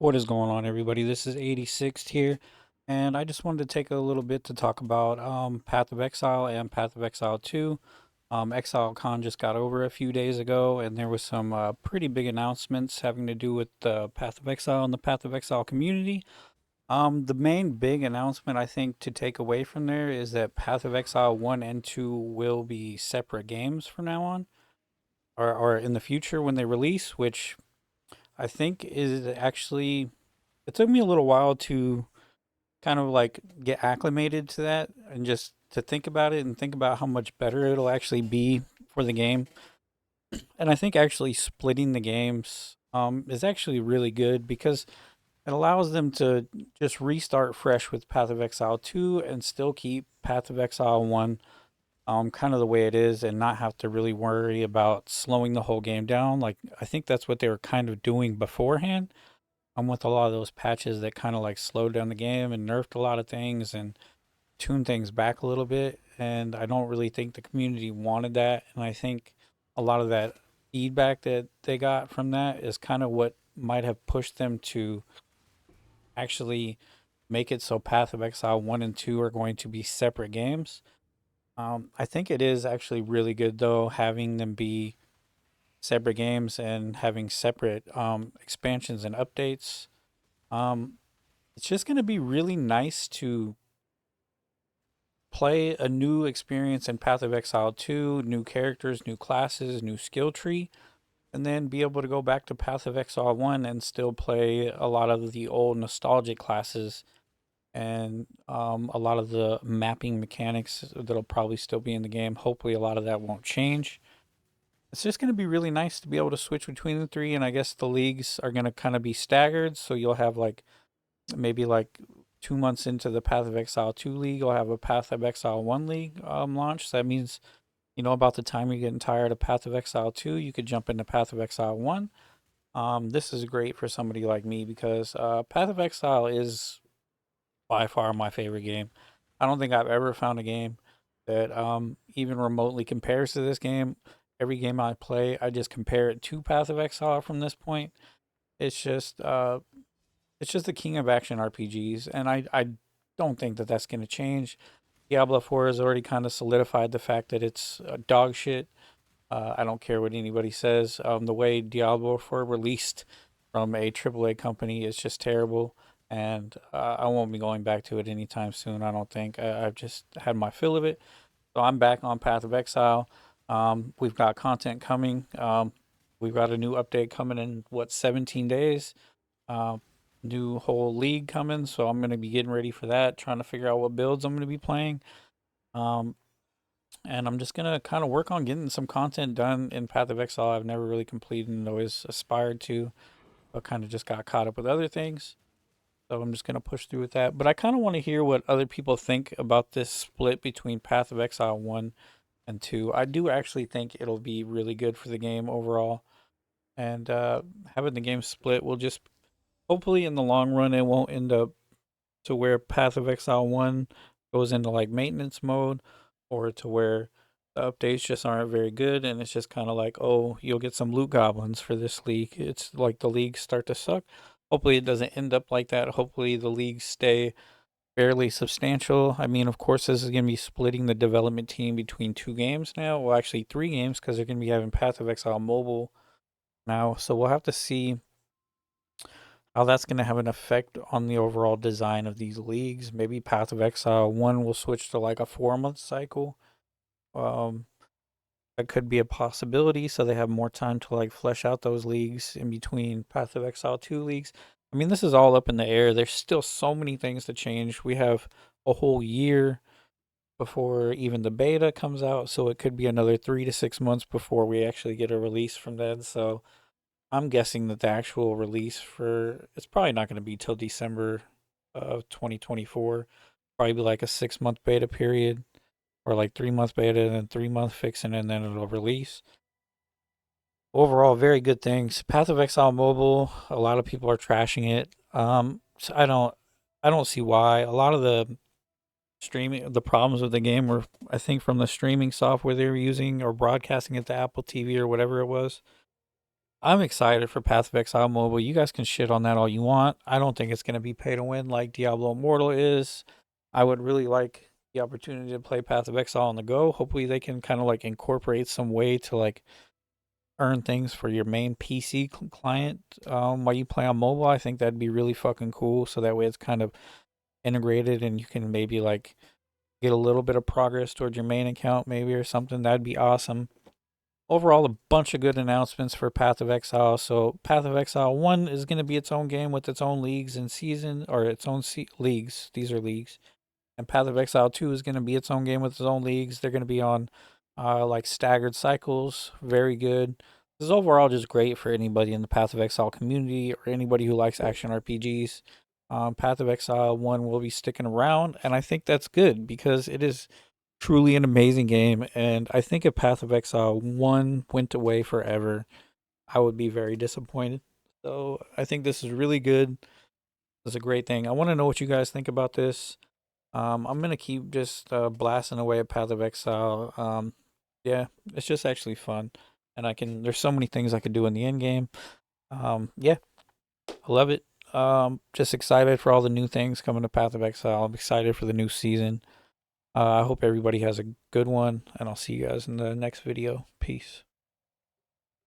What is going on, everybody? This is 86th here, and I just wanted to take a little bit to talk about Path of Exile and Path of Exile 2. ExileCon just got over a few days ago, and there was some pretty big announcements having to do with the Path of Exile and the Path of Exile community. The main big announcement I think to take away from there is that Path of Exile 1 and 2 will be separate games from now on, or in the future when they release, which I think is actually it took me a little while to kind of like get acclimated to that and just to think about it and think about how much better it'll actually be for the game. And I think actually splitting the games is actually really good because it allows them to just restart fresh with Path of Exile 2 and still keep Path of Exile 1 kind of the way it is and not have to really worry about slowing the whole game down. Like, I think that's what they were kind of doing beforehand. With a lot of those patches that kind of like slowed down the game and nerfed a lot of things and tuned things back a little bit. And I don't really think the community wanted that. And I think a lot of that feedback that they got from that is kind of what might have pushed them to actually make it so Path of Exile 1 and 2 are going to be separate games. I think it is actually really good though, having them be separate games and having separate expansions and updates. Um, it's just going to be really nice to play a new experience in Path of Exile 2, new characters, new classes, new skill tree, and then be able to go back to Path of Exile 1 and still play a lot of the old nostalgic classes and a lot of the mapping mechanics that'll probably still be in the game. Hopefully, a lot of that won't change. It's just going to be really nice to be able to switch between the three, and I guess the leagues are going to kind of be staggered, so you'll have like maybe like 2 months into the Path of Exile 2 league, I'll have a Path of Exile 1 league launch. So that means, about the time you're getting tired of Path of Exile 2, you could jump into Path of Exile 1. This is great for somebody like me because Path of Exile is by far my favorite game. I don't think I've ever found a game that even remotely compares to this game. Every game I play, I just compare it to Path of Exile from this point. It's just it's just the king of action RPGs, and I don't think that that's going to change. Diablo 4 has already kind of solidified the fact that it's dog shit. I don't care what anybody says. The way Diablo 4 released from a AAA company is just terrible, and I won't be going back to it anytime soon. I don't think. I've just had my fill of it. So I'm back on Path of Exile. We've got content coming. We've got a new update coming in, what, 17 days? Uh, New whole league coming, so I'm going to be getting ready for that, trying to figure out what builds I'm going to be playing. Um, and I'm just going to kind of work on getting some content done in Path of Exile I've never really completed and always aspired to, but kind of just got caught up with other things. So I'm just going to push through with that. But I kind of want to hear what other people think about this split between Path of Exile 1 and 2. I do actually think it'll be really good for the game overall. And having the game split will just hopefully in the long run it won't end up to where Path of Exile 1 goes into like maintenance mode or to where the updates just aren't very good and it's just kind of like, oh, you'll get some loot goblins for this league. It's like the leagues start to suck. Hopefully it doesn't end up like that. Hopefully the leagues stay fairly substantial. I mean, of course, this is going to be splitting the development team between two games now. Well, actually, three games because they're going to be having Path of Exile mobile now. So we'll have to see how that's going to have an effect on the overall design of these leagues. Maybe Path of Exile 1 will switch to like a 4 month cycle. Um, that could be a possibility, so they have more time to like flesh out those leagues in between Path of Exile 2 leagues. I mean, this is all up in the air. There's still so many things to change. We have a whole year before even the beta comes out, so it could be another 3 to 6 months before we actually get a release from that. So I'm guessing that the actual release for it's probably not going to be till December of 2024. Probably be like a 6 month beta period or like 3 month beta and then 3 month fixing and then it'll release. Overall, very good things. Path of Exile Mobile, a lot of people are trashing it. So I don't see why. A lot of the problems with the game were, I think, from the streaming software they were using or broadcasting it to Apple TV or whatever it was. I'm excited for Path of Exile Mobile. You guys can shit on that all you want. I don't think it's going to be pay to win like Diablo Immortal is. I would really like the opportunity to play Path of Exile on the go. Hopefully they can kind of like incorporate some way to like earn things for your main PC client while you play on mobile. I think that'd be really fucking cool. So that way it's kind of integrated and you can maybe like get a little bit of progress towards your main account maybe or something. That'd be awesome. Overall, a bunch of good announcements for Path of Exile. So Path of Exile 1 is going to be its own game with its own leagues and season, or its own leagues. These are leagues. And Path of Exile 2 is going to be its own game with its own leagues. They're going to be on like staggered cycles. Very good. This is overall just great for anybody in the Path of Exile community or anybody who likes action RPGs. Path of Exile 1 will be sticking around, and I think that's good because it is truly an amazing game. And I think if Path of Exile 1 went away forever, I would be very disappointed. So I think this is really good. It's a great thing. I want to know what you guys think about this. I'm gonna keep just blasting away at Path of Exile. Yeah, it's just actually fun, and I can. There's so many things I could do in the end game. Yeah, I love it. Just excited for all the new things coming to Path of Exile. I'm excited for the new season. I hope everybody has a good one, and I'll see you guys in the next video. Peace.